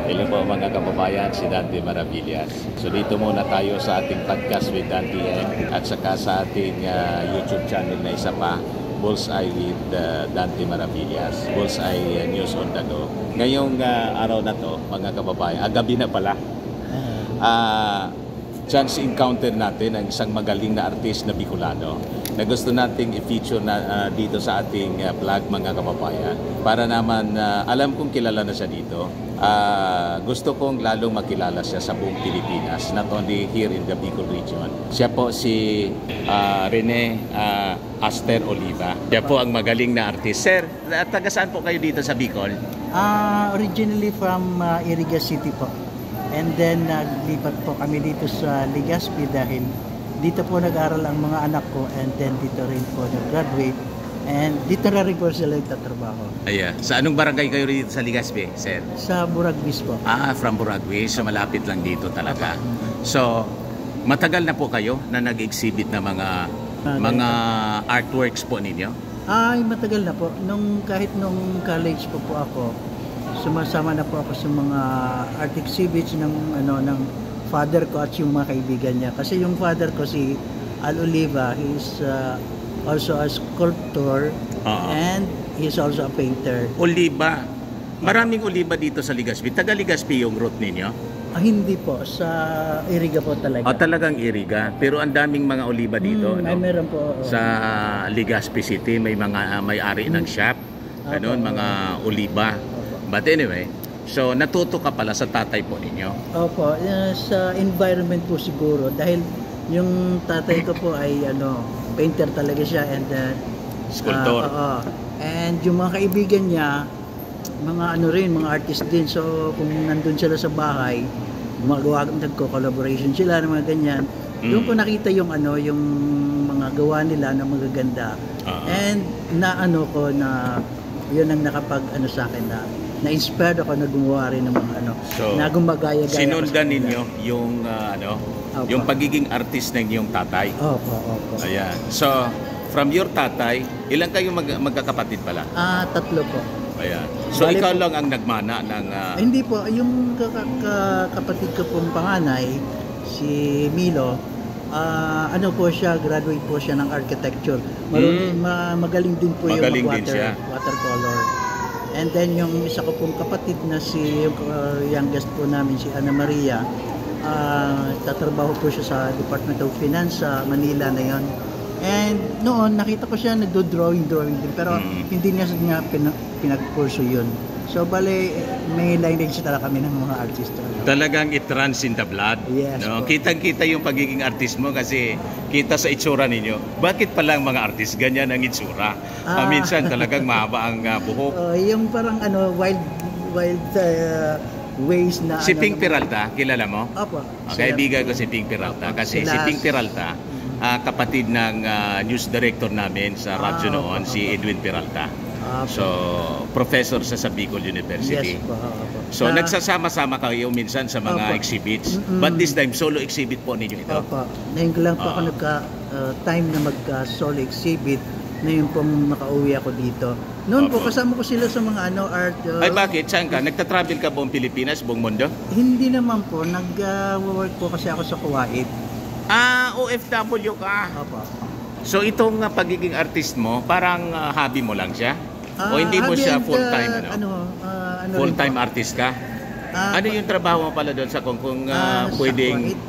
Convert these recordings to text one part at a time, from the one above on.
Hello po mga kababayan, si Dante Maravillas. So dito muna tayo sa ating podcast with Dante M at saka sa ating YouTube channel na isa pa, Bullseye with Dante Maravillas. Bullseye News on the Go. Ngayong araw na to, mga kababayan, gabi na pala, chance encounter natin ang isang magaling na artist na Bicolano na gusto nating i-feature na dito sa ating vlog, mga kababayan, para naman alam kong kilala na siya dito. Gusto kong lalong makilala siya sa buong Pilipinas, not only here in the Bicol region. Siya po si Rene Aster Oliva. Siya po ang magaling na artist. Sir, taga saan po kayo dito sa Bicol? Originally from Iriga City po. And then naglipat po kami dito sa Legazpi dahil dito po nag-aral ang mga anak ko, and then dito rin po nag-graduate. And dito na rin po sila nagtatrabaho. Ayan. Sa anong barangay kayo dito sa Legazpi, sir? Sa Buraguis po. From Buraguis. So malapit lang dito talaga. So, matagal na po kayo na nag-exhibit na mga artworks po ninyo? Ay, matagal na po. Kahit nung college po ako, sumasama na po ako sa mga art exhibits ng father ko at yung mga kaibigan niya. Kasi yung father ko, si Al Oliva, he's also a sculptor and he's also a painter. Oliva. Maraming oliba dito sa Legazpi. Taga Legazpi yung root ninyo? Hindi po. Sa Iriga po talaga. Talagang Iriga. Pero ang daming mga oliba dito. Ay, meron po. Sa Legazpi City, may mga may-ari ng shop. Mga oliba. But anyway, so natuto ka pala sa tatay po ninyo? Opo, sa environment po siguro. Dahil yung tatay ko po ay painter talaga siya, and sculptor. And yung mga kaibigan niya, mga artist din. So kung nandun sila sa bahay, nagko-collaboration sila ng mga ganyan. Doon ko nakita yung yung mga gawa nila na magaganda. And na yun ang nakapag sa akin na-inspired ako na gumawa rin ng mga so, na gumagaya-gaya. Sinundan ninyo yung yung pagiging artist ng iyong tatay. Opo. Ayan. So, from your tatay, ilan kayo magkakapatid pala? 3 po. Ayan. So, Bale ikaw po, lang ang nagmana ng... Hindi po. Yung kapatid ko pong panganay, si Milo, po siya, graduate po siya ng architecture. Magaling din po magaling yung watercolor. And then yung isa ko pong kapatid na yung youngest po namin, si Ana Maria, tatrabaho po siya sa Department of Finance sa Manila na yon. And noon nakita ko siya nagdo-drawing din, pero hindi niya pinag-pursue yun. So bale, may lineage talaga kami ng mga artist. Talagang it runs in the blood. Yes, no? Kitang-kita yung pagiging artist mo kasi kita sa itsura ninyo. Bakit pala ang mga artist ganyan ang itsura? Minsan talagang mahaba ang buhok. Yung parang wild ways na... Si Pink Peralta, kilala mo? Opo. Kaibigan ko si Pink Peralta. Kasi si Pink Peralta, kapatid ng news director namin sa radyo noon, si Edwin Peralta. So, professor sa Bicol University. Yes po. So, nagsasama-sama kayo minsan sa mga exhibits. But this time, solo exhibit po ninyo ito? Opo. Ngayon ko lang po ako nagka-time na mag-solo exhibit. Ngayon pong makauwi ako dito. Noon po, kasama ko sila sa mga art. Ay, bakit? Saan ka? Nagta-travel ka buong Pilipinas, buong mundo? Hindi naman po. Nag-work po kasi ako sa Kuwait. OFW ka? Opo. So, itong pagiging artist mo, parang hobby mo lang siya? O hindi mo siya full-time? Full-time artist ka? Ano yung trabaho mo pala doon sa kung pwedeng...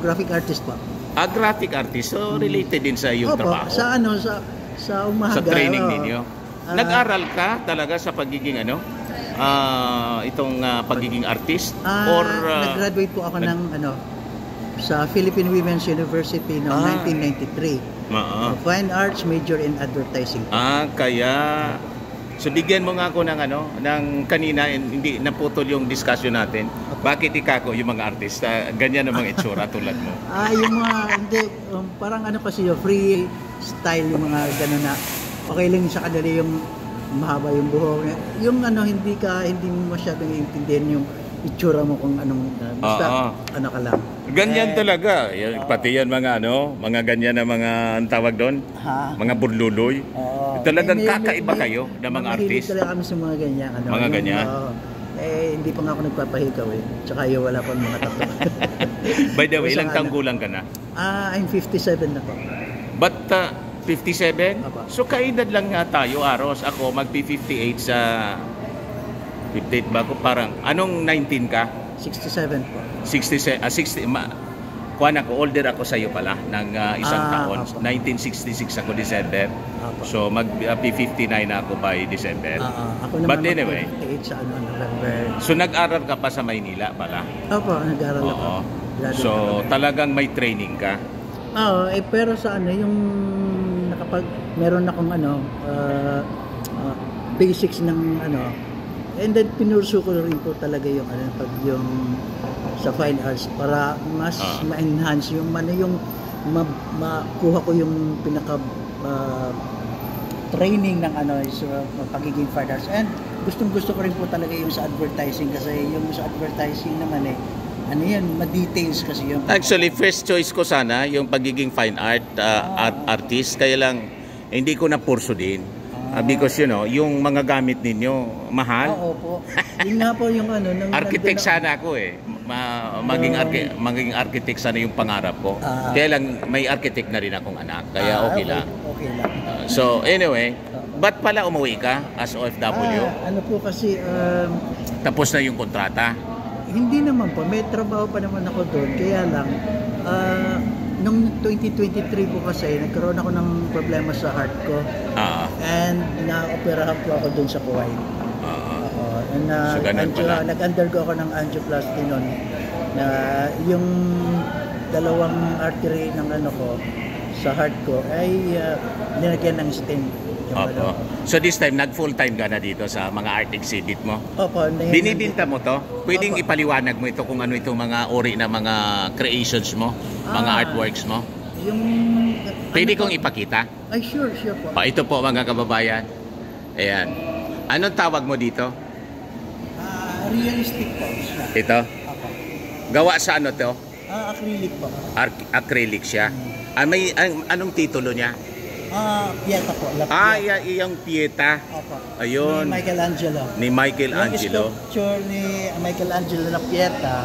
graphic artist po. Graphic artist. So, related din sa iyong trabaho? Sa umaga. Sa training ninyo? Nag-aral ka talaga sa pagiging itong pagiging artist? Nag-graduate po ako ng sa Philippine Women's University noong 1993. Fine Arts, major in advertising. Kaya so bigyan mo nga ako ng kanina, hindi naputol yung discussion natin. Bakit ikako yung mga artista ganyan ang mga itsura tulad mo? Yung mga parang kasi yung free style, yung mga gano'n na okay lang sa kanila yung mahaba yung buhok. Yung hindi mo masyadong iintindihan yung itsura mo kung anong basta ka lang. Ganyan talaga. Pati yan mga ganyan na mga ang tawag doon, mga burluloy. Talagang kakaiba kayo na mga artist. Mahilig talaga kami sa mga ganyan. Mga ganyan. Eh, hindi pa nga ako nagpapahigaw eh. Tsaka wala pa mga tato. By the way, ilang Kung saan, tanggulang ka na? I'm 57 na po. But 57? Apa. So kaedad lang nga tayo, Aros. Ako magpi-58 sa 58 ba ako? Parang anong 19 ka? 67 po. 60 kuwan ako, older ako sa iyo pala ng isang taon. Apa. 1966 ako December. Apa. So mag-59 na ako by December. Ako naman But anyway, 58 sa November. so nag-aral ka pa sa Maynila pala? Opo, nag-aral ako. Oo. Graduate So ako. talagang may training ka? Oo, pero sa yung meron akong basics ng and then pinursu ko rin po talaga yung yung sa fine arts para mas ma-enhance yung makuha ko yung pinaka training ng pagiging fine arts. And gustong-gusto ko rin po talaga yung sa advertising kasi yung sa advertising naman ma-details kasi yung Actually, first choice ko sana yung pagiging fine art artist. Kaya lang, hindi ko na purso din. Because yung mga gamit ninyo, mahal. Oo po. Yun nga po yung Architect sana ako eh. Maging architect sana yung pangarap ko. Kaya lang, may architect na rin akong anak. Kaya okay lang. Okay lang. So anyway, ba't pala umuwi ka as OFW? Ano po kasi, Tapos na yung kontrata? hindi naman po. May trabaho pa naman ako doon. Kaya lang, nung 2023 po kasi, nagkaroon ako ng problema sa heart ko. And na-operahan po ako doon sa Kuwait. And So, ganun pala. nag-undergo ako ng angioplasty noon. Na yung dalawang artery ng ko sa heart ko ay linagyan ng stent. Opo. So this time, nag-full time ka na dito sa mga art exhibit mo? Opo. Binibinta mo to? Pwedeng Opo. Ipaliwanag mo ito kung ano itong mga uri na mga creations mo? Mga artworks mo? Yung... Pwede kong ipakita? Ay, sure po. Ito po mga kababayan. Ayan. Anong tawag mo dito? Realistic po siya. Ito? Opo. Gawa sa ano to? Acrylic po. Acrylic siya. Anong titulo niya? Pieta po. Iyang Pieta. Opo. Ayun. Ni Michelangelo. Ni Michelangelo. Yung sculpture ni Michelangelo na Pieta,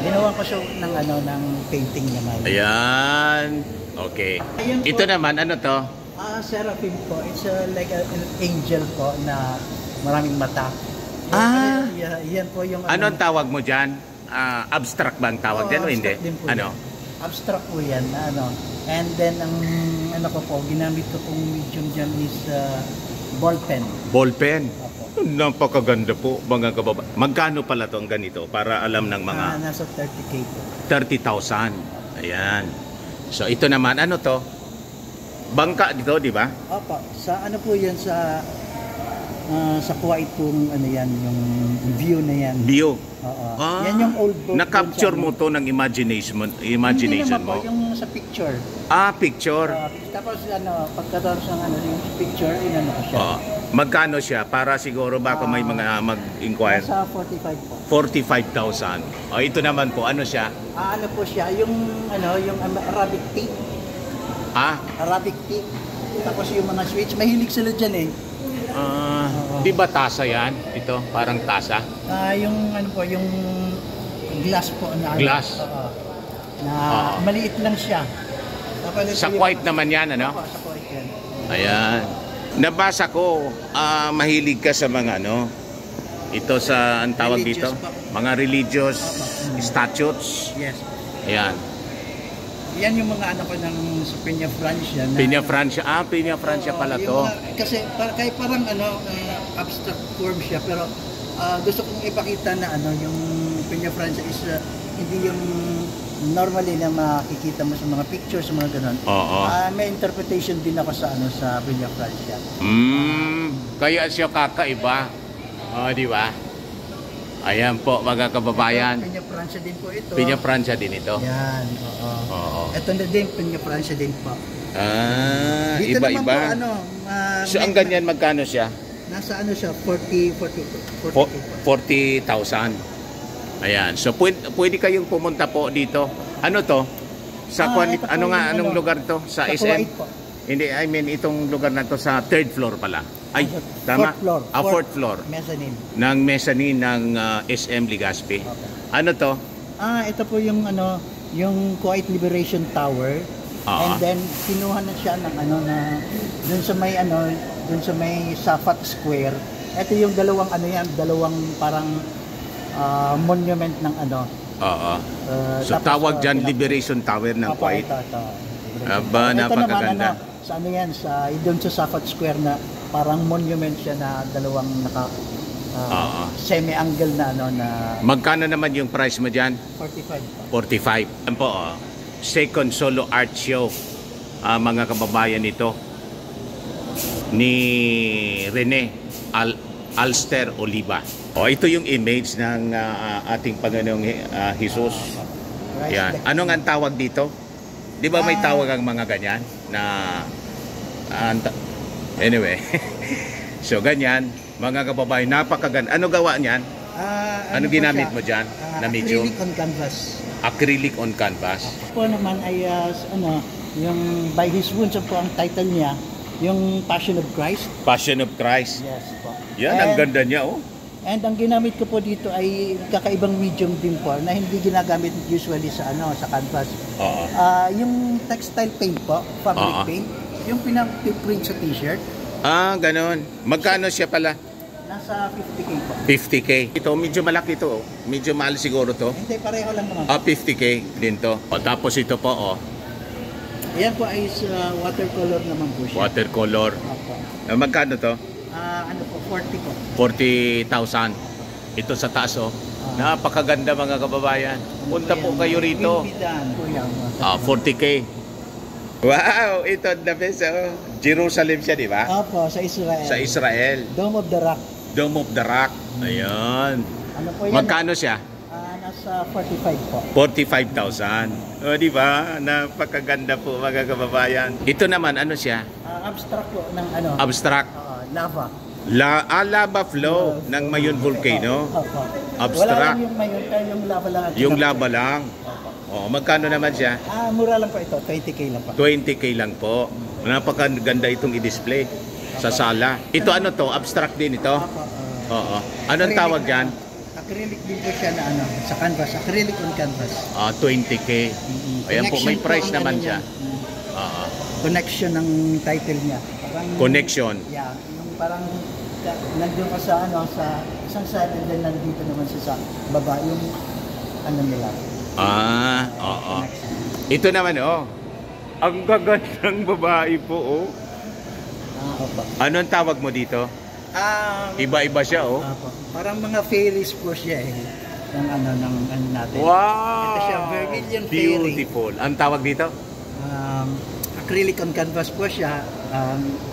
ginawa ko siya ng painting naman. Ayan. Okay. Ayan po. Ito naman, ano to? Seraphim po. It's like an angel po na maraming mata. Yan po yung Anong tawag mo dyan? Abstract ba ang tawag dyan o hindi? abstract din po Ano? yan. Abstract po yan. And then, ang ginamit ko pong medium dyan is ball pen. Ball pen. Opo. Napakaganda po, mga kababa. Magkano pala to ang ganito para alam ng mga Nasa 30K po. 30,000. Ayan. So ito naman, ano to? Bangka dito, di ba? Opo. Sa po yan sa Kuwait pong yan, yung view na yan. View. Oo. Yan yung old boat. Na-capture mo to ng imagination Hindi naman mo? po, yung sa picture. Picture. Tapos pagkatapos ng yung picture, ko siya. Magkano siya? Para siguro baka may mga mag-inquire. Sa 45 po. 45,000. Ito naman po, ano siya? Ano po siya, yung Arabic teak. Arabic teak. Tapos yung mga switch, mahilig sila dyan eh. Di ba tasa yan? Ito, parang tasa. Yung yung glass po na Glass? maliit lang siya. Tapos, Sa Kuwait naman yan, ano? Opo, sa Kuwait yan. Ayan. Nabasa ko, mahilig ka sa mga ito sa, ang tawag Religious dito? po. Mga religious statutes. Yes. Ayan. Yan yung mga ng sa Peña Francia. Pinya Francia. Pinya Francia pala yung to. Kasi kahit parang abstract form siya, pero gusto kong ipakita na yung Peña Francia is hindi yung normally na makikita mo sa mga pictures, sa mga ganun. Oo. May interpretation din ako sa sa Peña Francia. Kaya siya kakaiba. Di ba? Ayan po, mga kababayan. Peña Francia din po ito. Pinya Francia din ito. Yan, Oo. Ito na din, Peña Francia din po. Dito Iba-iba. naman po, So, ang ganyan, magkano siya? Nasa siya, 42 po. 40,000. Ayan. So, pwede kayong pumunta po dito. Ano to? Sa ito po anong yung lugar to? Sa SM? Kuwait po. Hindi, I mean, itong lugar na to sa third floor pala. Ay, tama. Fourth floor. Fourth floor. Mezzanine. Ng mezzanine ng SM Legazpi. Okay. Ano to? Ito po yung yung Kuwait Liberation Tower. And then kinuha na siya ng dun sa may Safat Square. Ito yung dalawang dalawang parang monument ng Oo. So tawag dyan Liberation Tower ng Kuwait. Aba, napakaganda. Doon sa Safat Square na parang monument siya na dalawang semi-angle na na Magkano naman yung price mo dyan? 45 po. 45. Yan po, second solo art show, mga kababayan nito ni Rene Alster Oliva. Ito yung image ng ating Panginoong Jesus. Yan. Anong ang tawag dito? Di ba may tawag ang mga ganyan na anyway. So ganyan, mga kababayan, napakaganda. Ano gawa niyan? Ano ginamit mo dyan? Na medium? Acrylic on canvas. Acrylic on canvas. Po naman ay yung By His Wounds po ang title niya, yung Passion of Christ. Passion of Christ. Yes po. Yan, ang ganda niya And ang ginamit ko po dito ay kakaibang medium din po na hindi ginagamit usually sa canvas. Yung textile paint po, fabric paint, yung pinag-print sa t-shirt. Ganon. Magkano siya pala? Nasa 50K po. 50K. Ito, medyo malaki ito. Medyo mahal siguro to. Hindi, pareho lang naman. 50K din to. Tapos ito po, Ayan po ay watercolor naman po siya. Watercolor. Magkano to? 40 po. 40,000. Ito sa taas, Napakaganda, mga kababayan. Punta po kayo rito. 40K. Wow, ito the best. Jerusalem siya, di ba? Opo, sa Israel. Sa Israel. Dome of the Rock. Dome of the Rock. Ayan. Ano po yan? Magkano siya? Nasa 45 po. 45,000. Di ba? Napakaganda po, mga kababayan. Ito naman, ano siya? Abstract po ng Abstract. Lava. Lava flow ng Mayon Volcano. Opo. Abstract. Wala lang yung Mayon, pero yung lava lang. Yung lava lang. Magkano naman siya? Mura lang po ito. 20K lang po. 20K lang po. Napakaganda itong i-display sa sala. Ito ano to? Abstract din ito? Oo. Anong tawag dyan? Acrylic din po siya na sa canvas. Acrylic on canvas. 20K. Ayan po, may price naman siya. Connection ng title niya. Connection. Yeah. Yung parang nandun ka sa isang side and then nandito naman siya sa baba. Yung nila. Oo. Ito naman, ang gagandang babae po, Opo. Anong tawag mo dito? Iba-iba siya, Parang mga fairies po siya ng natin. Wow! Ito siya, Vermilion Fairy. Beautiful. Ang tawag dito? Acrylic on canvas po siya.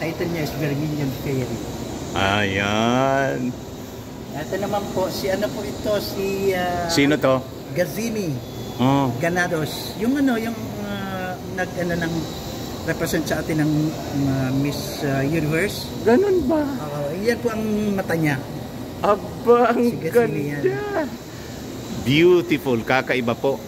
Title niya is Vermilion Fairy. Ayan. Ito naman po, si Sino to? Gazzini. Ganados. Yung ng represent sa atin ng Miss Universe. Ganun ba? Yan po ang mata niya. Aba, ang Si Gazzini ganda. Beautiful. Kakaiba po.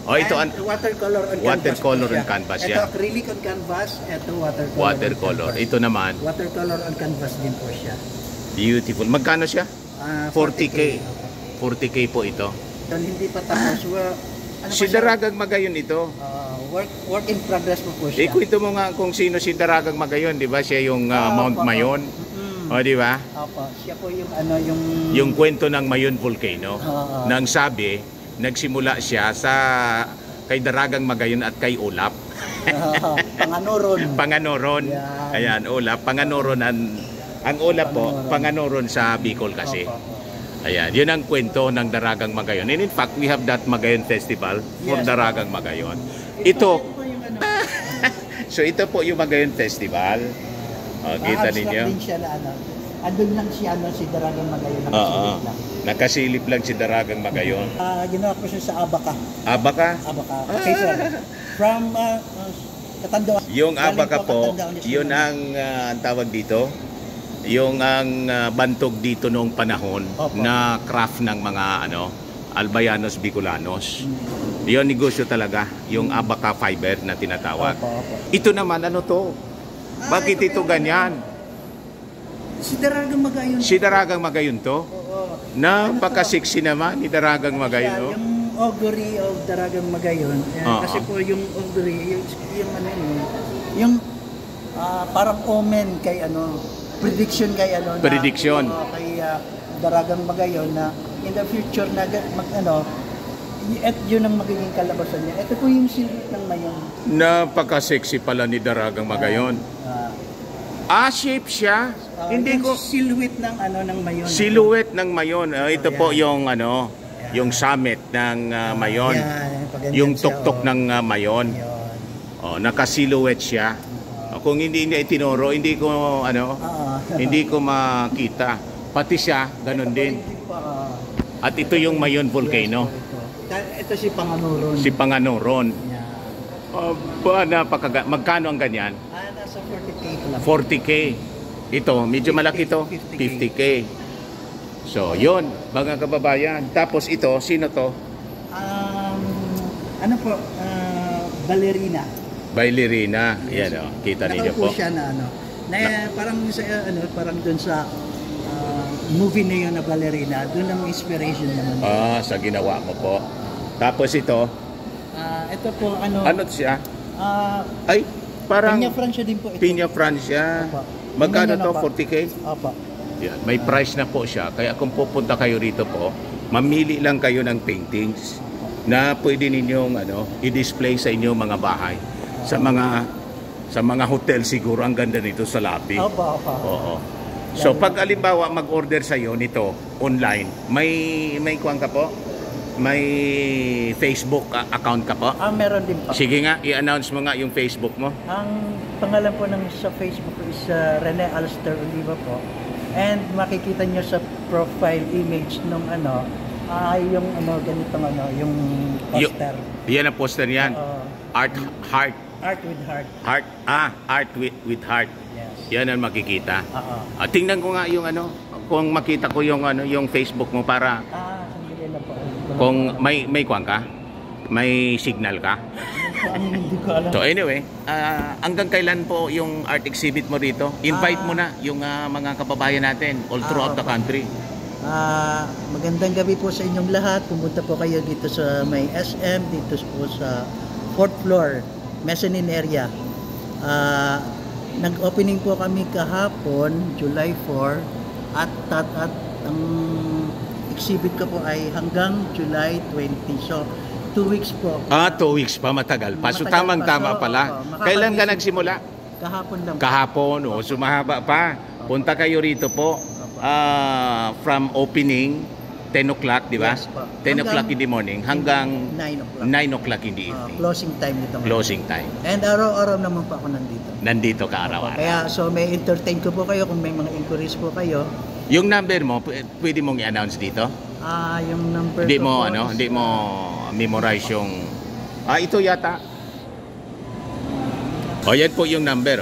Ito watercolor on canvas. Ito Yeah. acrylic on canvas. Ito Watercolor. Ito naman. Watercolor on canvas din po siya. Beautiful. Magkano siya? 40K. 40K po ito. Hindi pa tapos. Si Daragang Magayon ito. Work in progress po siya. Ikwento mo nga kung sino si Daragang Magayon, di ba? Siya yung Mount Mayon. Di ba? Opo, siya po yung yung kwento ng Mayon Volcano. Nang sabi, nagsimula siya sa kay Daragang Magayon at kay Olap. Panganoron. Yeah. Ayan, Olap. Panganoron ang Olap po, Panganoron sa Bicol kasi. Ayan, yun ang kwento ng Daragang Magayon. And in fact, we have that Magayon Festival for Daragang Magayon. Ito, so ito po yung Magayon Festival. Kita ninyo. Andun lang siya, si Daragang Magayon, nakasilip lang. Nakasilip lang si Daragang Magayon. Ginawa ko siya sa Abaca. Abaca? Abaca. Paper. From Catanduanes. Yung Abaca po, yun ang tawag dito. Yung ang bantog dito noong panahon na craft ng mga Albayanos Bicolanos. Yun negosyo talaga, yung Abaca fiber na tinatawag. Ito naman, ano to? Bakit ito ganyan? Si Daragang Magayon. Si Daragang Magayon to? Oo. Napaka-sexy naman ni Daragang Magayon. Kaya Oh. yung augury of Daragang Magayon, kasi po yung augury, yung ano yung parang omen kay ano, prediction kay ano, Prediction. kay Daragang Magayon na in the future na at yun ang magiging kalabasan niya. Ito po yung silhouette ng mayon. Napaka-sexy pala ni Daragang Magayon. Shape siya. Hindi yung silhouette ng ano ng mayon. silhouette ng mayon. Ito po yung ano, yung summit ng mayon. Yung tuktok ng mayon. Oh, naka-silhouette siya. Kung hindi niya itinuro, hindi ko ano, hindi ko makita. Pati siya, ganun din. At ito yung Mayon Volcano. Ito si Panganuron. Si Panganuron. Magkano ang ganyan? Nasa 40K lang. 40K. Ito, medyo malaki to. 50K. So, yun, mga kababayan. Tapos ito, sino to? Ano po? Ballerina. Bailarina. Yan o, kita ninyo po. Nakaupo siya na ano. Parang sa parang doon sa movie na yun na Ballerina, doon ang inspiration naman. Sa ginawa mo po. Tapos ito, ito po ano siya? Ay, parang Piña Francia din po ito. Piña Francia. Opo. Magkano Yun to? na pa. 40K? Opo. Yan. May price na po siya. Kaya kung pupunta kayo rito po, mamili lang kayo ng paintings na pwede ninyong i-display sa inyong mga bahay. Sa mga hotel siguro ang ganda nito sa Lapi. Opo. Oo. So pag alimbawa mag-order sa iyo nito online, may kuwan ka po? May Facebook account ka po? Meron din po. Sige nga, i-announce mo nga yung Facebook mo. Ang pangalan po ng sa Facebook is Rene Alster Oliva po. And makikita nyo sa profile image nung yung ganitong yung poster. Yan ang poster yan. Art Heart. Art with Heart. Heart. Art with Heart. Yes. Yan ang makikita. Tingnan ko nga yung kung makita ko yung yung Facebook mo para sandali lang po. kung may kuwan ka, may signal ka. Hindi ko alam. So anyway, hanggang kailan po yung art exhibit mo rito? Invite mo na yung mga kababayan natin all throughout the country. Magandang gabi po sa inyong lahat. Pumunta po kayo dito sa may SM, dito po sa 4th floor, mezzanine area. Nag-opening po kami kahapon, July 4, at ang exhibit ko po ay hanggang July 20. So, 2 weeks po. 2 weeks pa, matagal pa. So tamang-tama pala. Kailan ka nagsimula? Kahapon lang. Kahapon, sumahaba pa. Punta kayo rito po. From opening 10 o'clock, di ba? Yes, po. 10 o'clock in the morning hanggang 9 o'clock. 9 o'clock in the evening. Closing time nito. Closing time. And araw-araw naman po ako nandito. Nandito ka araw-araw. Kaya may entertain ko po kayo kung may mga inquiries po kayo. Yung number mo, pwede mong i-announce dito? Yung number Hindi ko mo, po hindi mo memorize yung... ito yata. Yan po yung number,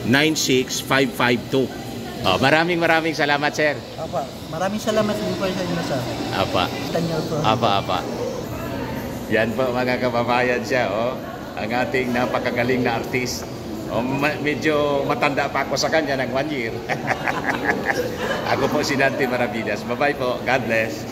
0930-92-96552. Maraming salamat, sir. Maraming salamat din po sa inyo, sir. Apa. Yan po mga kababayan siya, ang ating napakagaling na artist. Medyo matanda pa ako sa kanya ng 1 year. Ako po si Dante Maravillas. Bye-bye po. God bless.